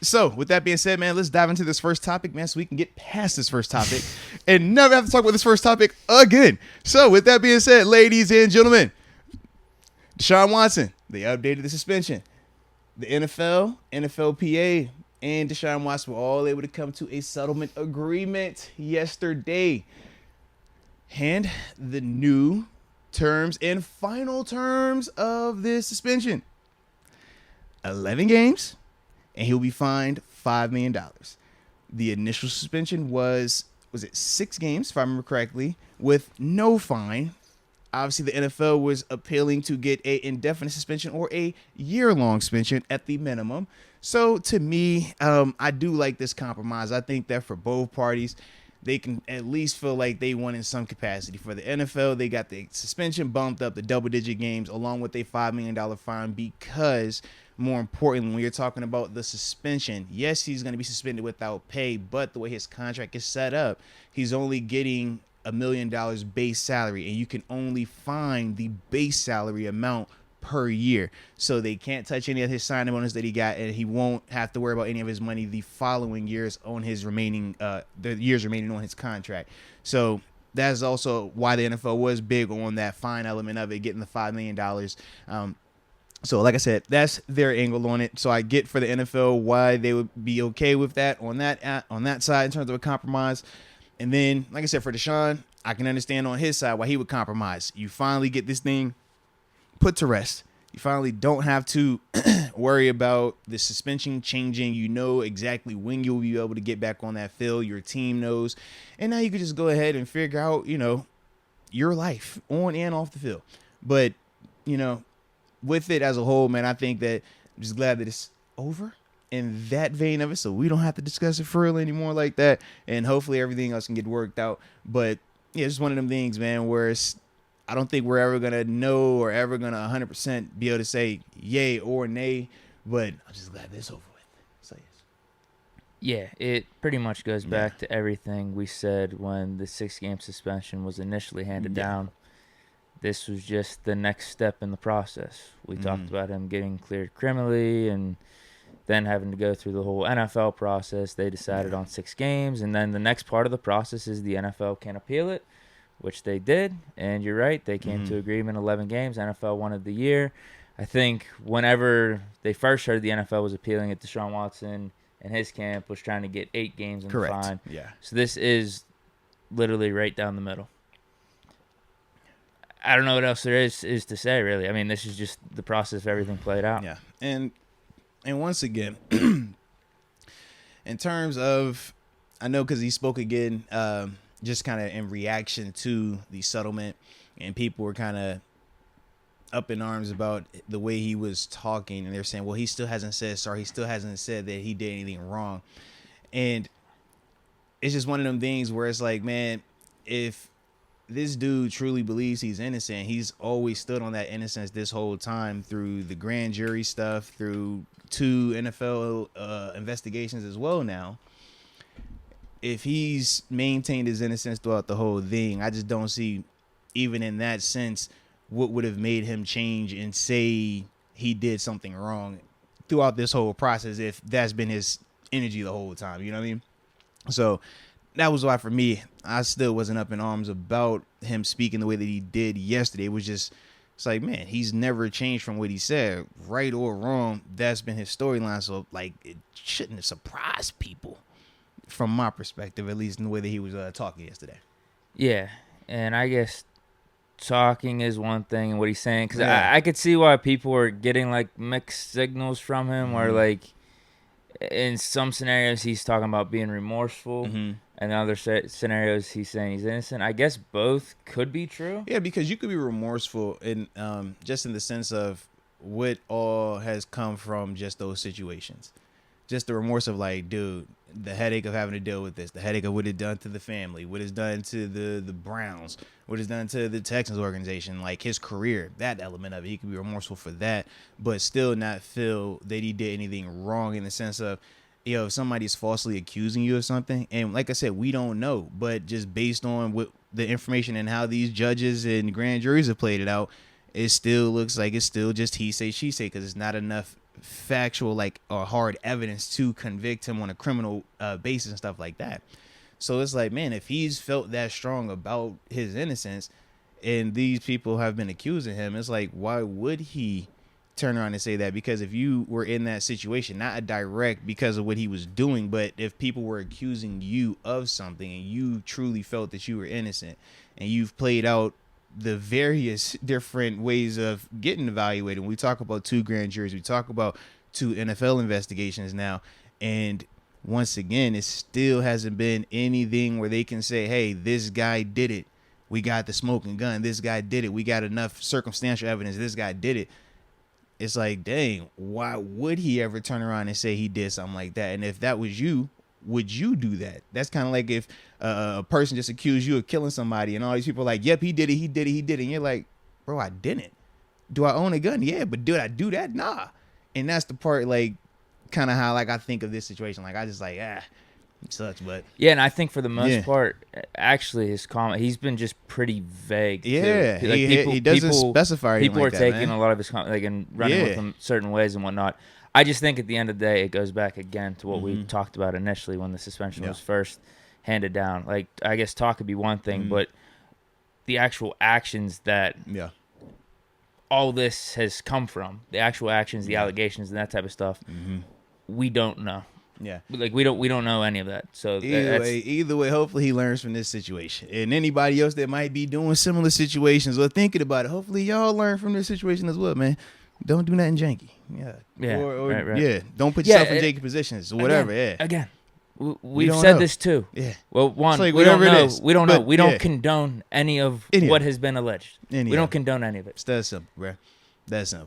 So, with that being said, man, let's dive into this first topic, man, so we can get past this first topic and never have to talk about this first topic again. So, with that being said, ladies and gentlemen, Deshaun Watson, they updated the suspension. The NFL, NFLPA, and Deshaun Watson were all able to come to a settlement agreement yesterday. And the new terms and final terms of this suspension: 11 games, and he'll be fined $5 million. The initial suspension was it 6 games, if I remember correctly, with no fine. Obviously, the NFL was appealing to get an indefinite suspension or a year-long suspension at the minimum. So, to me, I do like this compromise. I think that for both parties, they can at least feel like they won in some capacity. For the NFL, they got the suspension bumped up to double-digit games along with a $5 million fine because, more importantly, when you're talking about the suspension, yes, he's going to be suspended without pay, but the way his contract is set up, he's only getting $1 million base salary, and you can only fine the base salary amount per year. So they can't touch any of his signing bonus that he got, and he won't have to worry about any of his money the following years on his remaining on his contract. So that's also why the NFL was big on that fine element of it, getting the $5 million. So like I said, that's their angle on it. So I get for the NFL why they would be okay with that on that side in terms of a compromise. And then, like I said, for Deshaun, I can understand on his side why he would compromise. You finally get this thing put to rest. You finally don't have to worry about the suspension changing. You know exactly when you'll be able to get back on that field. Your team knows. And now you can just go ahead and figure out, your life on and off the field. But, with it as a whole, man, I think that I'm just glad that it's over in that vein of it, so we don't have to discuss it further anymore like that, and hopefully everything else can get worked out. But yeah, it's one of them things, man, where I don't think we're ever gonna know or ever gonna 100% be able to say yay or nay, but I'm just glad this over with. So yes. Yeah, it pretty much goes back to everything we said when the 6-game suspension was initially handed down. This was just the next step in the process. We talked about him getting cleared criminally and then having to go through the whole NFL process. They decided on 6 games, and then the next part of the process is the NFL can appeal it, which they did. And you're right, they came to agreement 11 games. NFL wanted the year. I think whenever they first heard the NFL was appealing it, Deshaun Watson and his camp was trying to get 8 games in the fine. Yeah. So this is literally right down the middle. I don't know what else there is to say, really. I mean, this is just the process of everything played out. Yeah. And once again, in terms of, I know because he spoke again, just kind of in reaction to the settlement, and people were kind of up in arms about the way he was talking, and they're saying, well, he still hasn't said sorry. He still hasn't said that he did anything wrong. And it's just one of them things where it's like, man, if this dude truly believes he's innocent, he's always stood on that innocence this whole time through the grand jury stuff, through 2 NFL investigations as well now. If he's maintained his innocence throughout the whole thing, I just don't see, even in that sense, what would have made him change and say he did something wrong throughout this whole process if that's been his energy the whole time. You know what I mean? So that was why, for me, I still wasn't up in arms about him speaking the way that he did yesterday. It was just, it's like, man, he's never changed from what he said, right or wrong. That's been his storyline. So, like, it shouldn't have surprised people, from my perspective, at least in the way that he was talking yesterday. Yeah, and I guess talking is one thing and what he's saying, because I could see why people were getting, like, mixed signals from him, where, like, in some scenarios he's talking about being remorseful, and in other scenarios he's saying he's innocent. I guess both could be true. Yeah, because you could be remorseful in just in the sense of what all has come from just those situations. Just the remorse of, like, dude, the headache of having to deal with this, the headache of what it done to the family, what it's done to the Browns, what it's done to the Texans organization, like his career, that element of it. He could be remorseful for that, but still not feel that he did anything wrong, in the sense of, if somebody's falsely accusing you of something, and like I said, we don't know, but just based on what the information and how these judges and grand juries have played it out, it still looks like it's still just he say, she say, because it's not enough factual like or hard evidence to convict him on a criminal basis and stuff like that. So it's like, man, if he's felt that strong about his innocence and these people have been accusing him, it's like, why would he turn around and say that? Because if you were in that situation, not a direct because of what he was doing, but if people were accusing you of something and you truly felt that you were innocent and you've played out the various different ways of getting evaluated. When we talk about 2 grand juries, we talk about 2 NFL investigations now, and once again, it still hasn't been anything where they can say, hey, this guy did it. We got the smoking gun. This guy did it. We got enough circumstantial evidence. This guy did it. It's like, dang, why would he ever turn around and say he did something like that? And if that was you, would you do that? That's kind of like if a person just accused you of killing somebody and all these people are like, yep, he did it, he did it, he did it. And you're like, bro, I didn't. Do I own a gun? Yeah, but did I do that? Nah. And that's the part, like, kind of how, like, I think of this situation. Like, I just like, it sucks, but. Yeah, and I think for the most part, actually, his comment, he's been just pretty vague. Yeah, too. Like he doesn't specify anything people like are that, taking man. a lot of his like and running with them certain ways and whatnot. I just think at the end of the day, it goes back again to what we talked about initially when the suspension was first handed down. Like, I guess talk could be one thing, but the actual actions that all this has come from, the actual actions, the allegations, and that type of stuff, we don't know. Yeah, like we don't know any of that. So either way, hopefully he learns from this situation, and anybody else that might be doing similar situations or thinking about it. Hopefully y'all learn from this situation as well, man. Don't do nothing janky. Right. Don't put yourself in janky positions or whatever. Again, we've said this too. Yeah. Well, one, like we don't know. it is. We don't know. But, We don't condone any of what has been alleged. We don't condone any of it. It's that simple, bro. That's simple.